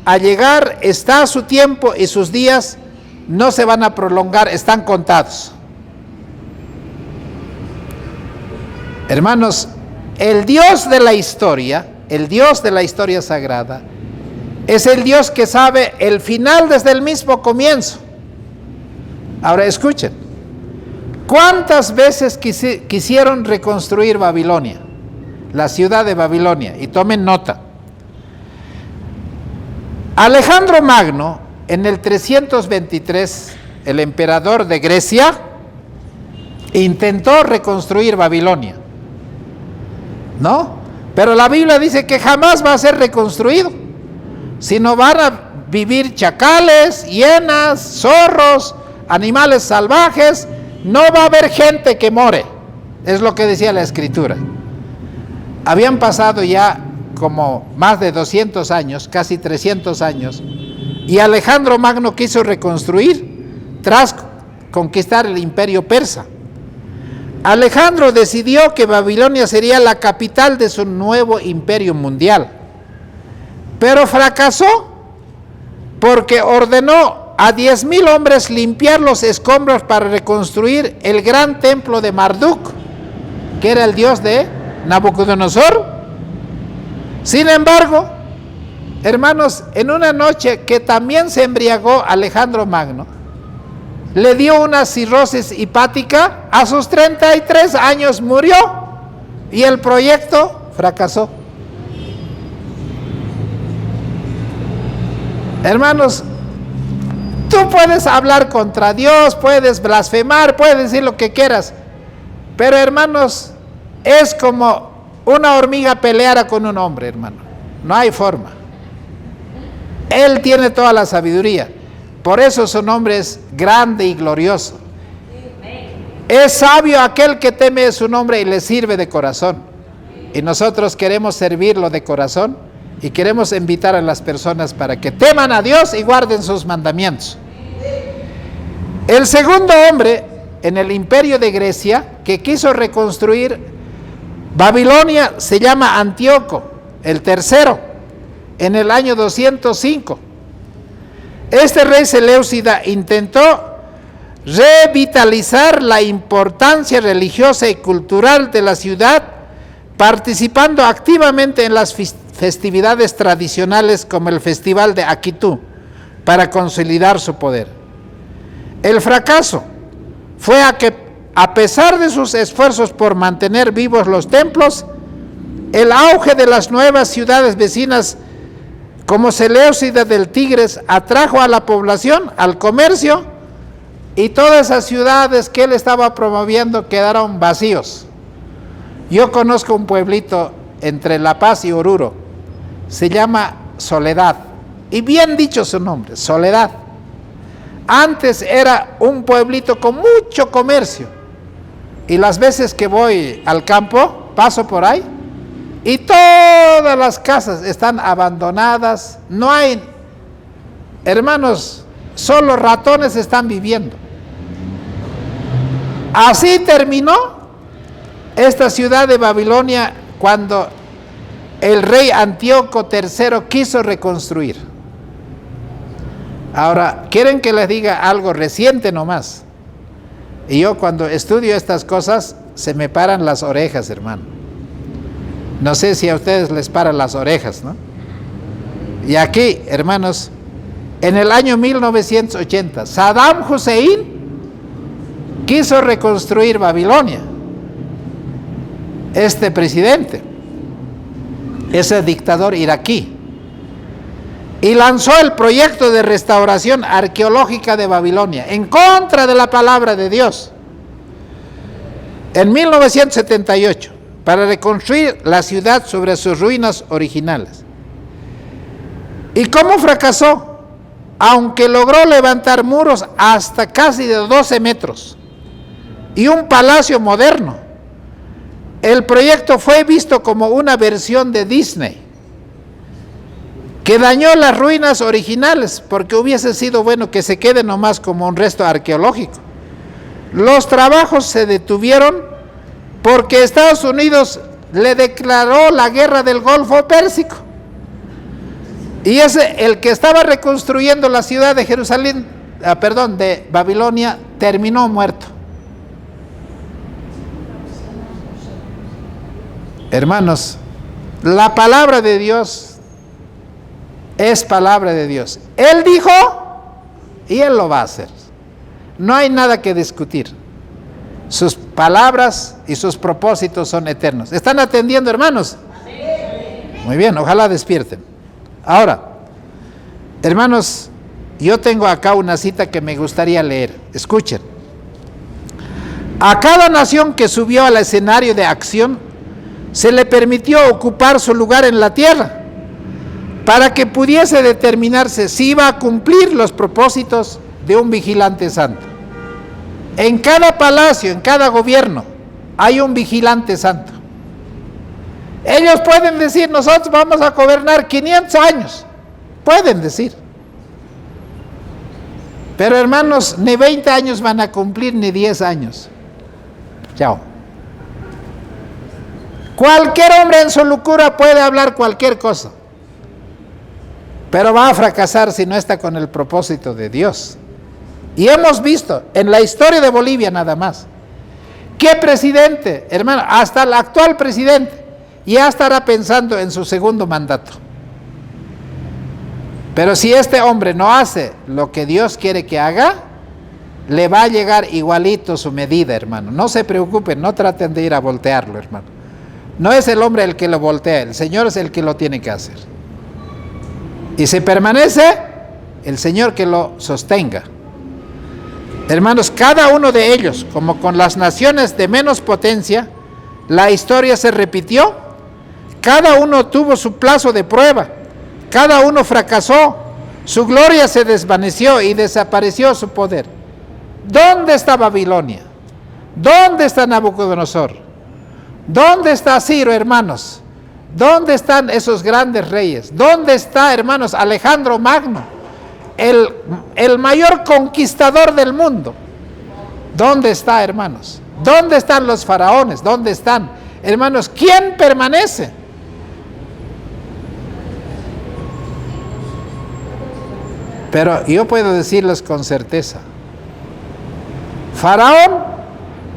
a llegar está su tiempo, y sus días no se van a prolongar, están contados. Hermanos, el Dios de la historia, el Dios de la historia sagrada, es el Dios que sabe el final desde el mismo comienzo. Ahora escuchen, ¿cuántas veces quisieron reconstruir Babilonia, la ciudad de Babilonia? Y tomen nota. Alejandro Magno, en el 323, el emperador de Grecia, intentó reconstruir Babilonia, ¿no? Pero la Biblia dice que jamás va a ser reconstruido, sino van a vivir chacales, hienas, zorros, animales salvajes, no va a haber gente que more, es lo que decía la Escritura. Habían pasado ya como más de 200 años, casi 300 años, y Alejandro Magno quiso reconstruir tras conquistar el imperio persa. Alejandro decidió que Babilonia sería la capital de su nuevo imperio mundial, pero fracasó porque ordenó a 10,000 hombres limpiar los escombros para reconstruir el gran templo de Marduk, que era el dios de Nabucodonosor. Sin embargo, hermanos, en una noche que también se embriagó Alejandro Magno, le dio una cirrosis hepática, a sus 33 años murió y el proyecto fracasó. Hermanos, tú puedes hablar contra Dios, puedes blasfemar, puedes decir lo que quieras, pero hermanos, es como una hormiga peleara con un hombre, hermano. No hay forma. Él tiene toda la sabiduría. Por eso su nombre es grande y glorioso. Es sabio aquel que teme su nombre y le sirve de corazón. Y nosotros queremos servirlo de corazón y queremos invitar a las personas para que teman a Dios y guarden sus mandamientos. El segundo hombre en el imperio de Grecia que quiso reconstruir Babilonia se llama Antíoco, el tercero, en el año 205. Este rey Seleucida intentó revitalizar la importancia religiosa y cultural de la ciudad, participando activamente en las festividades tradicionales como el Festival de Akitú, para consolidar su poder. El fracaso fue a que a pesar de sus esfuerzos por mantener vivos los templos, el auge de las nuevas ciudades vecinas como Seleucida del Tigris atrajo a la población, al comercio, y todas esas ciudades que él estaba promoviendo quedaron vacíos. Yo conozco un pueblito entre La Paz y Oruro, se llama Soledad, y bien dicho su nombre, Soledad. Antes era un pueblito con mucho comercio, y las veces que voy al campo, paso por ahí, y todas las casas están abandonadas, no hay, hermanos, solo ratones están viviendo. Así terminó esta ciudad de Babilonia cuando el rey Antíoco III quiso reconstruir. Ahora, ¿quieren que les diga algo reciente nomás? Y yo cuando estudio estas cosas, se me paran las orejas, hermano. No sé si a ustedes les paran las orejas, ¿no? Y aquí, hermanos, en el año 1980, Saddam Hussein quiso reconstruir Babilonia. Este presidente, ese dictador iraquí, y lanzó el proyecto de restauración arqueológica de Babilonia en contra de la palabra de Dios. En 1978, para reconstruir la ciudad sobre sus ruinas originales. ¿Y cómo fracasó? Aunque logró levantar muros hasta casi de 12 metros y un palacio moderno, el proyecto fue visto como una versión de Disney, que dañó las ruinas originales, porque hubiese sido bueno que se quede nomás como un resto arqueológico. Los trabajos se detuvieron porque Estados Unidos le declaró la guerra del Golfo Pérsico. Y el que estaba reconstruyendo la ciudad de Jerusalén, de Babilonia, terminó muerto. Hermanos, la palabra de Dios es palabra de Dios. Él dijo y Él lo va a hacer. No hay nada que discutir. Sus palabras y sus propósitos son eternos. ¿Están atendiendo, hermanos? Muy bien, ojalá despierten. Ahora, hermanos, yo tengo acá una cita que me gustaría leer. Escuchen. A cada nación que subió al escenario de acción se le permitió ocupar su lugar en la tierra para que pudiese determinarse si iba a cumplir los propósitos de un vigilante santo. En cada palacio, en cada gobierno, hay un vigilante santo. Ellos pueden decir, nosotros vamos a gobernar 500 años. Pueden decir. Pero hermanos, ni 20 años van a cumplir, ni 10 años. Chao. Cualquier hombre en su locura puede hablar cualquier cosa, pero va a fracasar si no está con el propósito de Dios. Y hemos visto en la historia de Bolivia nada más, ¿qué presidente, hermano? Hasta el actual presidente ya estará pensando en su segundo mandato. Pero si este hombre no hace lo que Dios quiere que haga, le va a llegar igualito su medida, hermano. No se preocupen, no traten de ir a voltearlo, hermano. No es el hombre el que lo voltea, el Señor es el que lo tiene que hacer. Y si permanece, el Señor que lo sostenga. Hermanos, cada uno de ellos, como con las naciones de menos potencia, la historia se repitió. Cada uno tuvo su plazo de prueba. Cada uno fracasó. Su gloria se desvaneció y desapareció su poder. ¿Dónde está Babilonia? ¿Dónde está Nabucodonosor? ¿Dónde está Ciro, hermanos? ¿Dónde están esos grandes reyes? ¿Dónde está, hermanos, Alejandro Magno? El mayor conquistador del mundo. ¿Dónde está, hermanos? ¿Dónde están los faraones? ¿Dónde están? Hermanos, ¿quién permanece? Pero yo puedo decirles con certeza, Faraón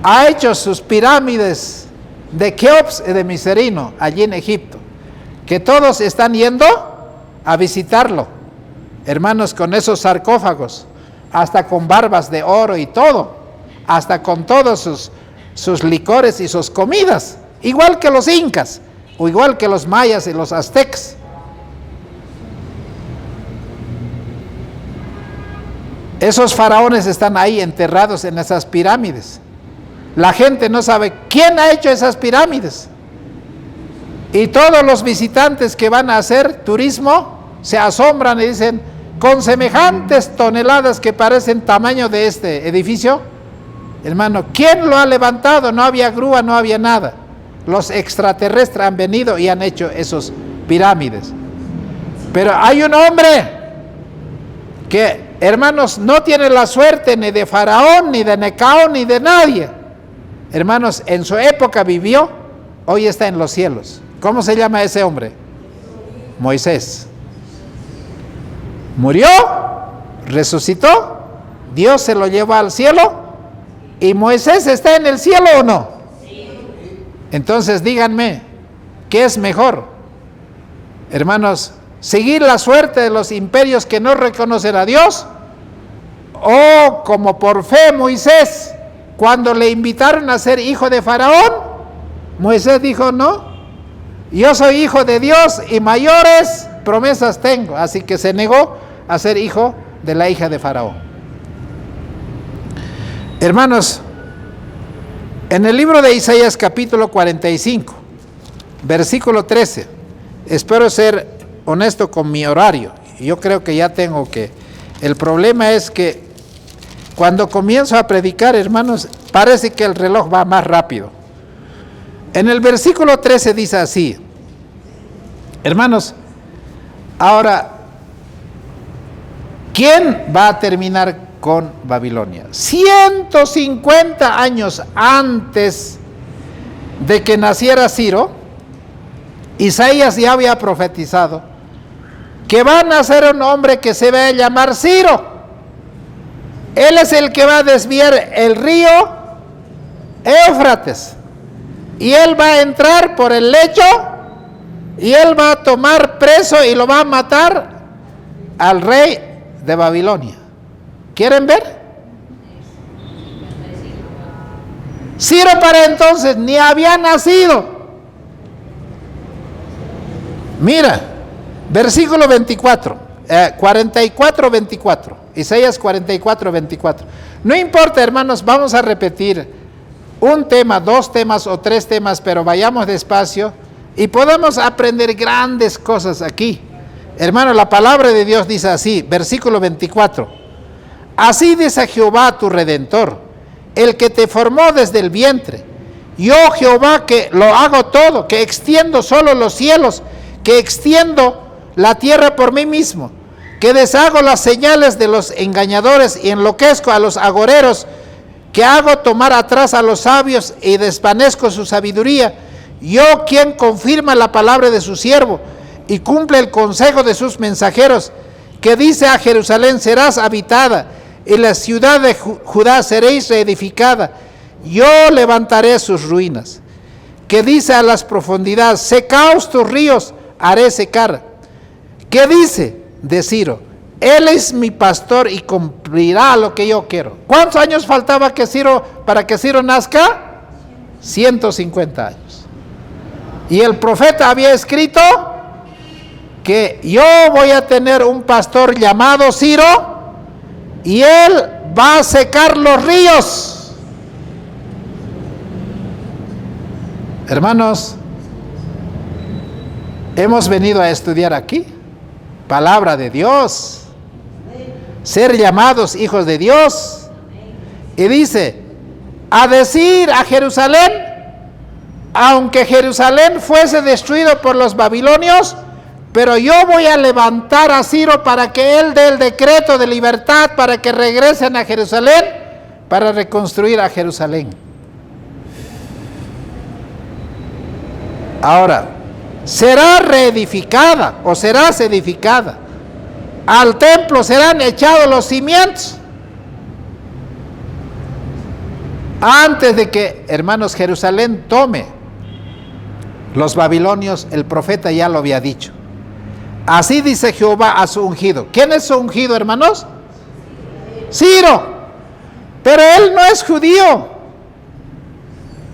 ha hecho sus pirámides de Keops y de Miserino allí en Egipto, que todos están yendo a visitarlo, hermanos, con esos sarcófagos, hasta con barbas de oro y todo. hasta con todos sus licores y sus comidas, igual que los incas, o igual que los mayas y los aztecas. Esos faraones están ahí enterrados en esas pirámides. La gente no sabe quién ha hecho esas pirámides. Y todos los visitantes que van a hacer turismo se asombran y dicen, con semejantes toneladas que parecen tamaño de este edificio, hermano, ¿quién lo ha levantado? No había grúa, no había nada. Los extraterrestres han venido y han hecho esas pirámides. Pero hay un hombre que, hermanos, no tiene la suerte ni de Faraón, ni de Necao, ni de nadie. Hermanos, en su época vivió, hoy está en los cielos. ¿Cómo se llama ese hombre? Moisés. Murió, resucitó, Dios se lo llevó al cielo, y Moisés está en el cielo, ¿o no? Entonces díganme, ¿qué es mejor? Hermanos, ¿seguir la suerte de los imperios que no reconocen a Dios? ¿O como por fe Moisés, cuando le invitaron a ser hijo de Faraón, Moisés dijo, no, yo soy hijo de Dios y mayores promesas tengo? Así que se negó a ser hijo de la hija de Faraón. Hermanos, en el libro de Isaías capítulo 45, versículo 13, espero ser honesto con mi horario, yo creo que ya tengo que, el problema es que cuando comienzo a predicar, hermanos, parece que el reloj va más rápido. En el versículo 13 dice así, hermanos, ahora, ¿quién va a terminar con Babilonia? 150 años antes de que naciera Ciro, Isaías ya había profetizado que va a nacer un hombre que se va a llamar Ciro. Él es el que va a desviar el río Éufrates, y él va a entrar por el lecho, y él va a tomar preso y lo va a matar al rey de Babilonia. ¿Quieren ver? Ciro para entonces ni había nacido. Mira, versículo 44, 24, Isaías 44, 24. No importa, hermanos, vamos a repetir un tema, dos temas o tres temas, pero vayamos despacio y podamos aprender grandes cosas aquí. Hermano, la palabra de Dios dice así, versículo 24. Así dice Jehová tu Redentor, el que te formó desde el vientre. Yo Jehová que lo hago todo, que extiendo solo los cielos, que extiendo la tierra por mí mismo, que deshago las señales de los engañadores y enloquezco a los agoreros, que hago tomar atrás a los sabios y desvanezco su sabiduría. Yo quien confirma la palabra de su siervo y cumple el consejo de sus mensajeros, que dice a Jerusalén serás habitada, y la ciudad de Judá seréis reedificada. Yo levantaré sus ruinas. Que dice a las profundidades, secaos tus ríos, haré secar. ¿Qué dice de Ciro? Él es mi pastor y cumplirá lo que yo quiero. ¿Cuántos años faltaba para que Ciro nazca? 150 años. Y el profeta había escrito que yo voy a tener un pastor llamado Ciro, y él va a secar los ríos. Hermanos, hemos venido a estudiar aquí palabra de Dios, ser llamados hijos de Dios. Y dice, a decir a Jerusalén, aunque Jerusalén fuese destruido por los babilonios, pero yo voy a levantar a Ciro para que él dé el decreto de libertad, para que regresen a Jerusalén, para reconstruir a Jerusalén. Ahora, será reedificada o serás edificada. Al templo serán echados los cimientos. Antes de que, hermanos, Jerusalén tome los babilonios, el profeta ya lo había dicho. Así dice Jehová a su ungido. ¿Quién es su ungido, hermanos? Ciro. Pero él no es judío,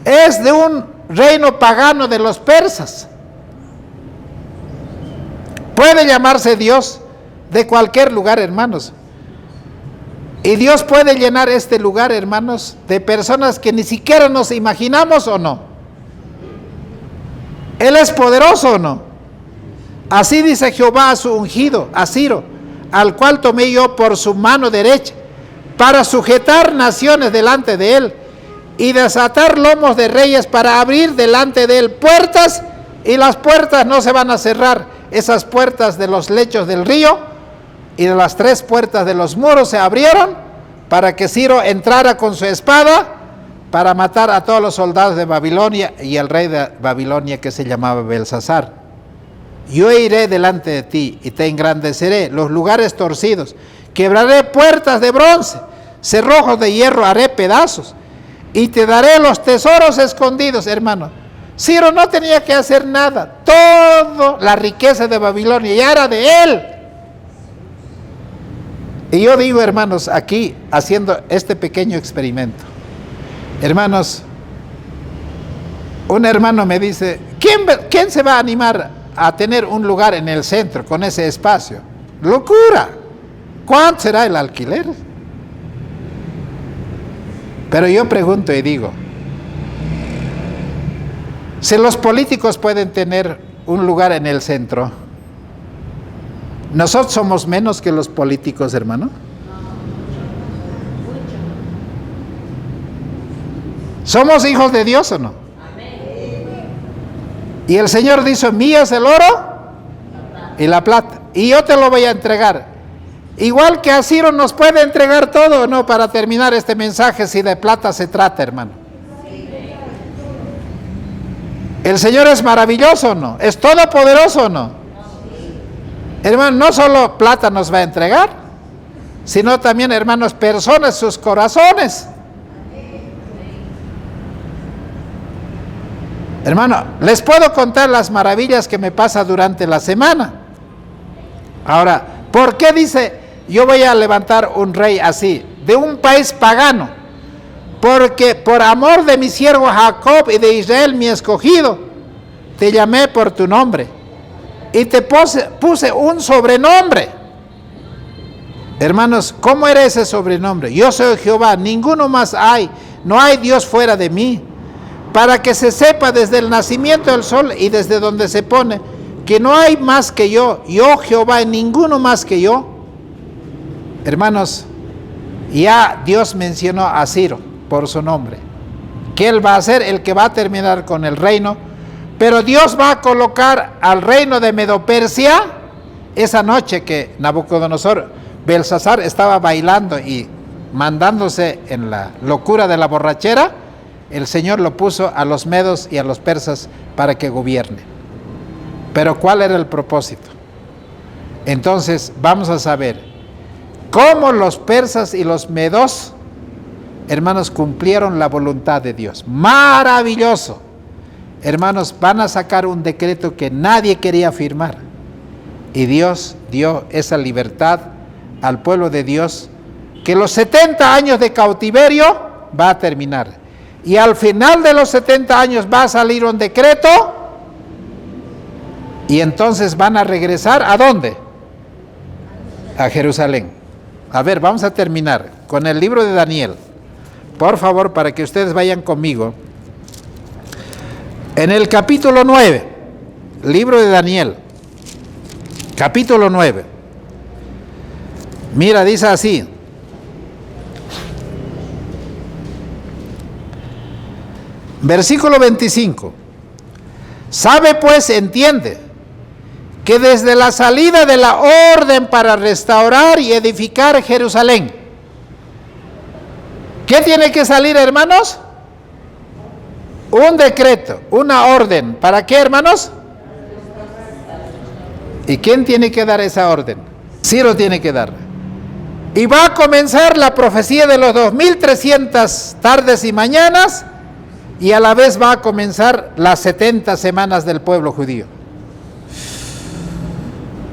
es de un reino pagano de los persas. Puede llamarse Dios de cualquier lugar, hermanos. Y Dios puede llenar este lugar, hermanos, de personas que ni siquiera nos imaginamos, ¿o no? Él es poderoso, ¿o no? Así dice Jehová a su ungido, a Ciro, al cual tomé yo por su mano derecha, para sujetar naciones delante de él, y desatar lomos de reyes, para abrir delante de él puertas, y las puertas no se van a cerrar. Esas puertas de los lechos del río y de las 3 puertas de los muros se abrieron para que Ciro entrara con su espada para matar a todos los soldados de Babilonia y al rey de Babilonia, que se llamaba Belsasar. Yo iré delante de ti y te engrandeceré los lugares torcidos, quebraré puertas de bronce, cerrojos de hierro haré pedazos, y te daré los tesoros escondidos, hermano. Ciro no tenía que hacer nada, toda la riqueza de Babilonia ya era de él. Y yo digo, hermanos, aquí haciendo este pequeño experimento, hermanos, un hermano me dice, ¿quién se va a animar a tener un lugar en el centro con ese espacio? ¡Locura! ¿Cuánto será el alquiler? Pero yo pregunto y digo, si los políticos pueden tener un lugar en el centro, ¿nosotros somos menos que los políticos, hermano? ¿Somos hijos de Dios o no? Y el Señor dice, mío es el oro y la plata, y yo te lo voy a entregar. Igual que a Ciro nos puede entregar todo, ¿o no? Para terminar este mensaje, si de plata se trata, hermano. ¿El Señor es maravilloso o no? ¿Es todopoderoso o no? Hermano, no solo plata nos va a entregar, sino también, hermanos, personas, sus corazones. Hermano, les puedo contar las maravillas que me pasa durante la semana. Ahora, ¿por qué dice, yo voy a levantar un rey así, de un país pagano? Porque por amor de mi siervo Jacob y de Israel mi escogido, te llamé por tu nombre y te puse un sobrenombre. Hermanos, ¿cómo era ese sobrenombre? Yo soy Jehová, ninguno más hay, no hay Dios fuera de mí. Para que se sepa desde el nacimiento del sol y desde donde se pone, que no hay más que yo Jehová, y ninguno más que yo. Hermanos, ya Dios mencionó a Ciro por su nombre, que él va a ser el que va a terminar con el reino, pero Dios va a colocar al reino de Medo-Persia. Esa noche que Nabucodonosor, Belsasar estaba bailando y mandándose en la locura de la borrachera, el Señor lo puso a los medos y a los persas para que gobierne. Pero ¿cuál era el propósito? Entonces vamos a saber cómo los persas y los medos, hermanos, cumplieron la voluntad de Dios. Maravilloso. Hermanos, van a sacar un decreto que nadie quería firmar. Y Dios dio esa libertad al pueblo de Dios, que los 70 años de cautiverio va a terminar. Y al final de los 70 años va a salir un decreto, y entonces van a regresar, ¿a dónde? A Jerusalén. A ver, vamos a terminar con el libro de Daniel. Por favor, para que ustedes vayan conmigo. En el capítulo 9, libro de Daniel, capítulo 9. Mira, dice así. Versículo 25. Sabe pues, entiende, que desde la salida de la orden para restaurar y edificar Jerusalén, ¿qué tiene que salir, hermanos? Un decreto, una orden. ¿Para qué, hermanos? ¿Y quién tiene que dar esa orden? Ciro tiene que dar. Y va a comenzar la profecía de los 2300 tardes y mañanas, y a la vez va a comenzar las 70 semanas del pueblo judío.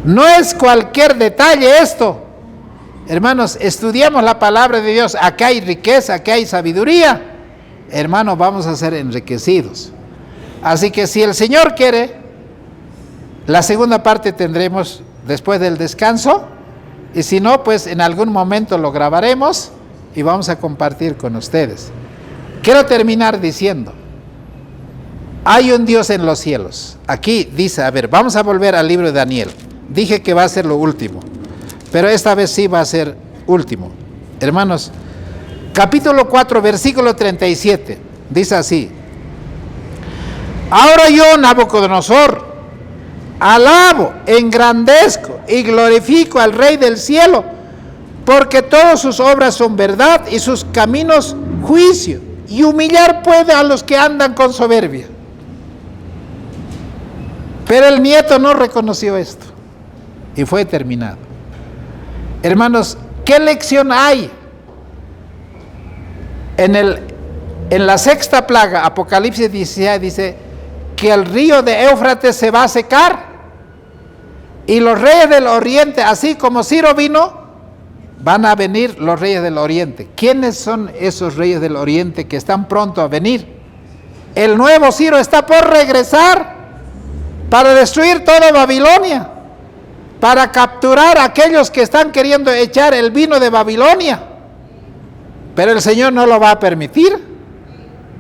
No es cualquier detalle esto. Hermanos, estudiamos la palabra de Dios. Acá hay riqueza, acá hay sabiduría. Hermanos, vamos a ser enriquecidos. Así que si el Señor quiere, la segunda parte tendremos después del descanso. Y si no, pues en algún momento lo grabaremos y vamos a compartir con ustedes. Quiero terminar diciendo, hay un Dios en los cielos. Aquí dice, a ver, vamos a volver al libro de Daniel. Dije que va a ser lo último, pero esta vez sí va a ser último. Hermanos, capítulo 4, versículo 37, dice así: ahora yo, Nabucodonosor, alabo, engrandezco y glorifico al Rey del cielo, porque todas sus obras son verdad y sus caminos juicio, y humillar puede a los que andan con soberbia. Pero el nieto no reconoció esto y fue terminado. Hermanos, ¿qué lección hay? En la sexta plaga, Apocalipsis 16, dice que el río de Éufrates se va a secar y los reyes del oriente, así como Ciro vino, van a venir los reyes del oriente. ¿Quiénes son esos reyes del oriente que están pronto a venir? El nuevo Ciro está por regresar para destruir toda Babilonia, para capturar a aquellos que están queriendo echar el vino de Babilonia. Pero el Señor no lo va a permitir.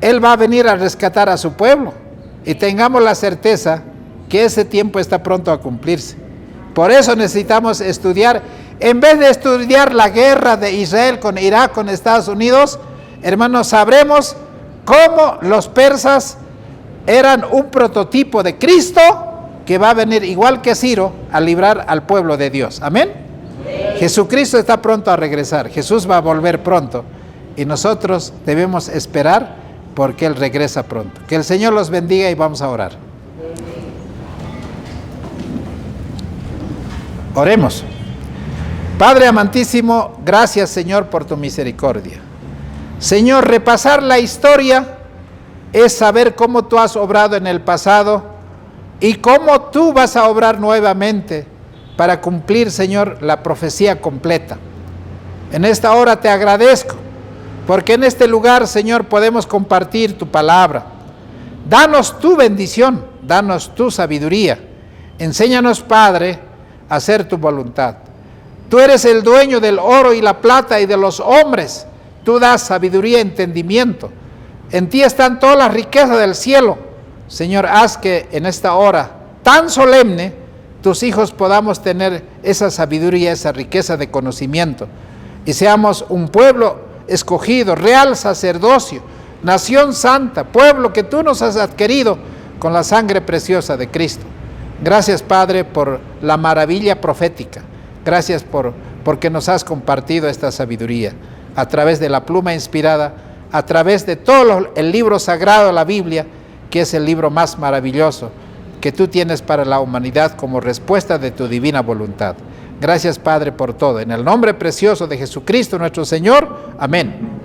Él va a venir a rescatar a su pueblo. Y tengamos la certeza que ese tiempo está pronto a cumplirse. Por eso necesitamos estudiar, en vez de estudiar la guerra de Israel con Irak, con Estados Unidos, hermanos, sabremos cómo los persas eran un prototipo de Cristo que va a venir igual que Ciro a librar al pueblo de Dios. Amén. Jesucristo está pronto a regresar. Jesús va a volver pronto y nosotros debemos esperar porque Él regresa pronto. Que el Señor los bendiga y vamos a orar. Oremos. Padre amantísimo, gracias Señor por tu misericordia. Señor, repasar la historia es saber cómo tú has obrado en el pasado y cómo tú vas a obrar nuevamente para cumplir, Señor, la profecía completa. En esta hora te agradezco, porque en este lugar, Señor, podemos compartir tu palabra. Danos tu bendición, danos tu sabiduría. Enséñanos, Padre, a hacer tu voluntad. Tú eres el dueño del oro y la plata y de los hombres. Tú das sabiduría y entendimiento. En ti están todas las riquezas del cielo. Señor, haz que en esta hora tan solemne tus hijos podamos tener esa sabiduría, esa riqueza de conocimiento y seamos un pueblo escogido, real sacerdocio, nación santa, pueblo que tú nos has adquirido con la sangre preciosa de Cristo. Gracias, Padre, por la maravilla profética. Gracias porque nos has compartido esta sabiduría a través de la pluma inspirada, a través de todo el libro sagrado de la Biblia, que es el libro más maravilloso que tú tienes para la humanidad como respuesta de tu divina voluntad. Gracias, Padre, por todo. En el nombre precioso de Jesucristo nuestro Señor. Amén.